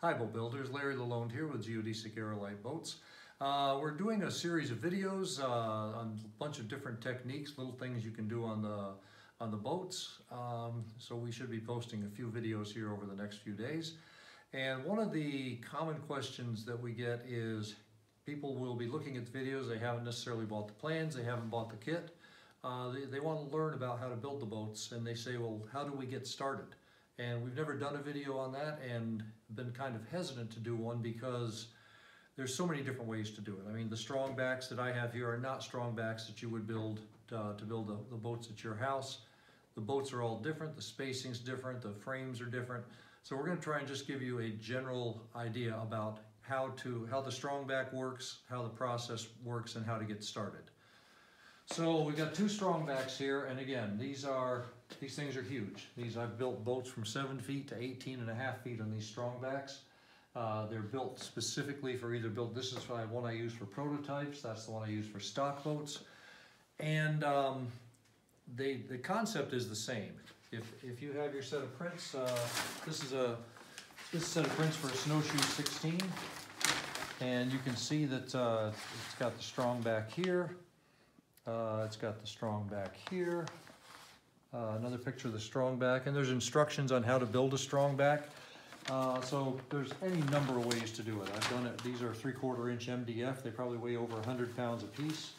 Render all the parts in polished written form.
Hi boat builders, Larry Lalonde here with Geodesic Aerolite Boats. We're doing a series of videos on a bunch of different techniques, little things you can do on the boats. So we should be posting a few videos here over the next few days. And one of the common questions that we get is people will be looking at the videos, they haven't necessarily bought the plans, they haven't bought the kit. They want to learn about how to build the boats and they say, well, how do we get started? And we've never done a video on that and been kind of hesitant to do one because there's so many different ways to do it. I mean, the strong backs that I have here are not strong backs that you would build to build the boats at your house. The boats are all different, the spacing's different, the frames are different. So we're going to try and just give you a general idea about how the strong back works, how the process works, and how to get started. So we've got two strong backs here, and again, these things are huge. I've built boats from 7 feet to 18.5 feet on these strong backs. They're built specifically for this is one I use for prototypes, that's the one I use for stock boats. And the concept is the same. If you have your set of prints, this is a set of prints for a Snowshoe 16, and you can see that it's got the strong back here. It's got the strong back here. Another picture of the strong back, and there's instructions on how to build a strong back. So there's any number of ways to do it. I've done it. These are 3/4 inch MDF. They probably weigh over 100 pounds a piece.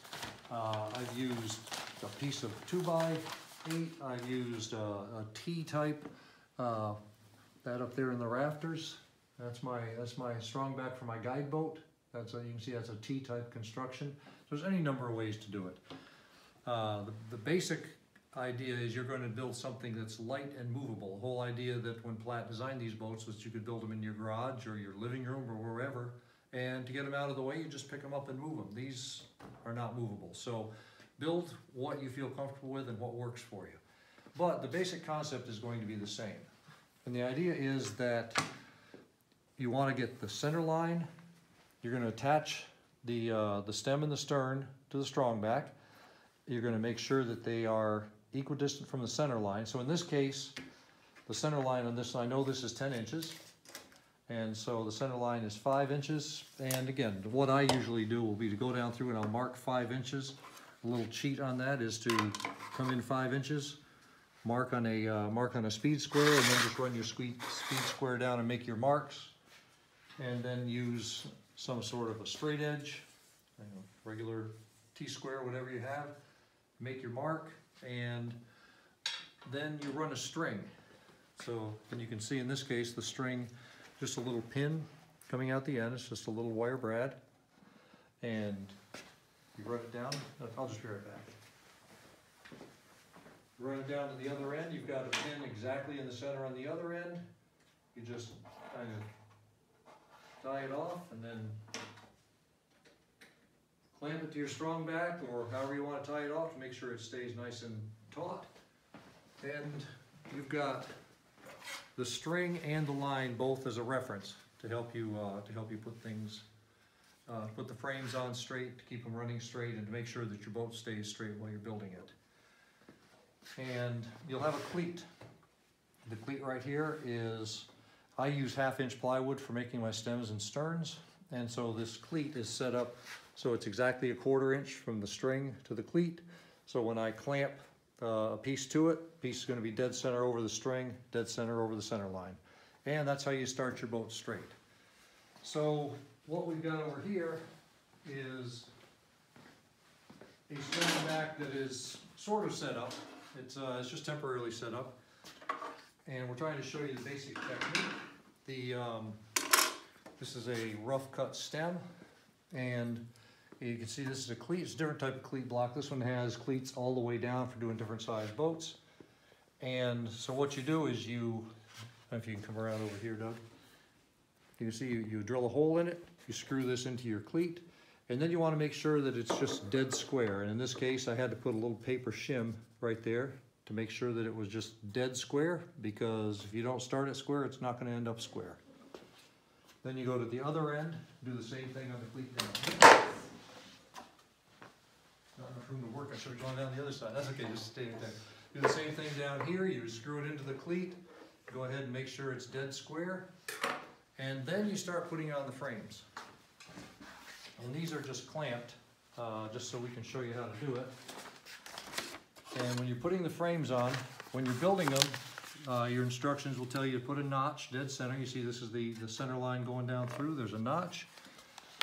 I've used a piece of 2x8. I've used a T-type. That up there in the rafters. That's my strong back for my guide boat. You can see that's a T-type construction. So there's any number of ways to do it. The basic idea is you're going to build something that's light and movable. The whole idea that when Platt designed these boats was you could build them in your garage or your living room or wherever, and to get them out of the way, you just pick them up and move them. These are not movable. So build what you feel comfortable with and what works for you. But the basic concept is going to be the same. And the idea is that you want to get the center line. You're going to attach the stem and the stern to the strong back. You're going to make sure that they are equidistant from the center line. So in this case, the center line on this, I know this is 10 inches. And so the center line is 5 inches. And again, what I usually do will be to go down through and I'll mark 5 inches. A little cheat on that is to come in 5 inches, mark on a speed square, and then just run your speed square down and make your marks. And then use some sort of a straight edge, regular T-square, whatever you have. Make your mark, and then you run a string. So, and you can see in this case the string, just a little pin coming out the end. It's just a little wire brad, and you run it down. I'll just be right back. Run it down to the other end. You've got a pin exactly in the center on the other end. You just kind of tie it off and then clamp it to your strong back, or however you want to tie it off to make sure it stays nice and taut. And you've got the string and the line both as a reference to help you put things, put the frames on straight, to keep them running straight, and to make sure that your boat stays straight while you're building it. And you'll have a cleat. The cleat right here is, I use 1/2 inch plywood for making my stems and sterns, and so this cleat is set up so it's exactly 1/4 inch from the string to the cleat. So when I clamp a piece to it, the piece is going to be dead center over the string, dead center over the center line. And that's how you start your boat straight. So what we've got over here is a strong back that is sort of set up. It's just temporarily set up. And we're trying to show you the basic technique. This is a rough cut stem, and you can see this is a cleat. It's a different type of cleat block. This one has cleats all the way down for doing different size boats. And so what you do is I don't know if you can come around over here, Doug. You can see you drill a hole in it, you screw this into your cleat, and then you want to make sure that it's just dead square. And in this case, I had to put a little paper shim right there to make sure that it was just dead square, because if you don't start it square, it's not going to end up square. Then you go to the other end, do the same thing on the cleat down. Not enough room to work, I should have gone down the other side. That's okay, just stay there. Do the same thing down here, you screw it into the cleat, go ahead and make sure it's dead square, And then you start putting on the frames. And these are just clamped, just so we can show you how to do it. And when you're putting the frames on, when you're building them, your instructions will tell you to put a notch dead center. You see this is the center line going down through. There's a notch.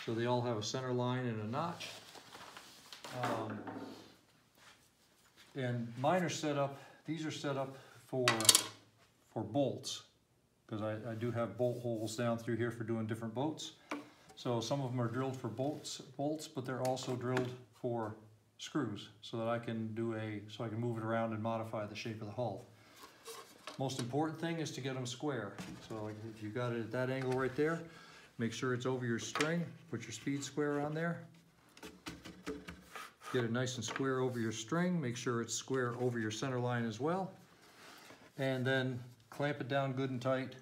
So they all have a center line and a notch. And mine are set up, these are set up for bolts, because I do have bolt holes down through here for doing different boats. So some of them are drilled for bolts, but they're also drilled for screws, so that I can move it around and modify the shape of the hull. Most important thing is to get them square. So like if you got it at that angle right there, make sure it's over your string. Put your speed square on there. Get it nice and square over your string. Make sure it's square over your center line as well. And then clamp it down good and tight.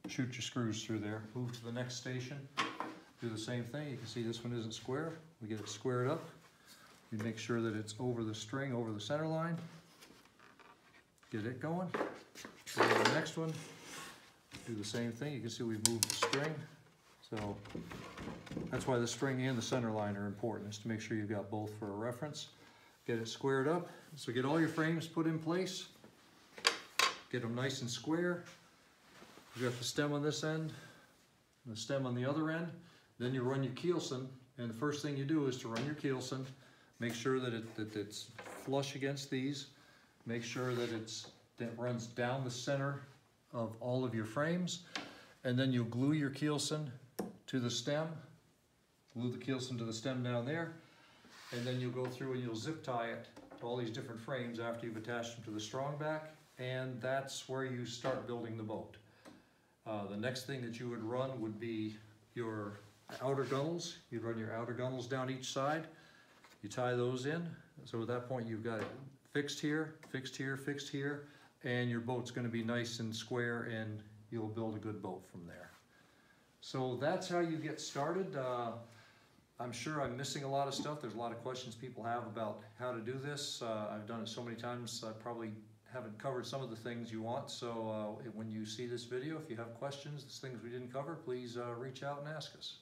Shoot your screws through there. Move to the next station. Do the same thing. You can see this one isn't square. We get it squared up. You make sure that it's over the string, over the center line. Get it going. Go to the next one. Do the same thing. You can see we've moved the string. So that's why the string and the center line are important, is to make sure you've got both for a reference. Get it squared up. So get all your frames put in place. Get them nice and square. You got the stem on this end, and the stem on the other end. Then you run your keelson, and the first thing you do is to run your keelson. Make sure that it's flush against these. Make sure that it runs down the center of all of your frames. And then you'll glue your keelson to the stem. Glue the keelson to the stem down there. And then you'll go through and you'll zip tie it to all these different frames after you've attached them to the strong back. And that's where you start building the boat. The next thing that you would run would be your outer gunnels. You'd run your outer gunnels down each side. You tie those in. So at that point you've got it fixed here, fixed here, fixed here, and your boat's going to be nice and square, and you'll build a good boat from there. So that's how you get started. I'm sure I'm missing a lot of stuff. There's a lot of questions people have about how to do this. I've done it so many times, I probably haven't covered some of the things you want. So when you see this video, if you have questions, things we didn't cover, please reach out and ask us.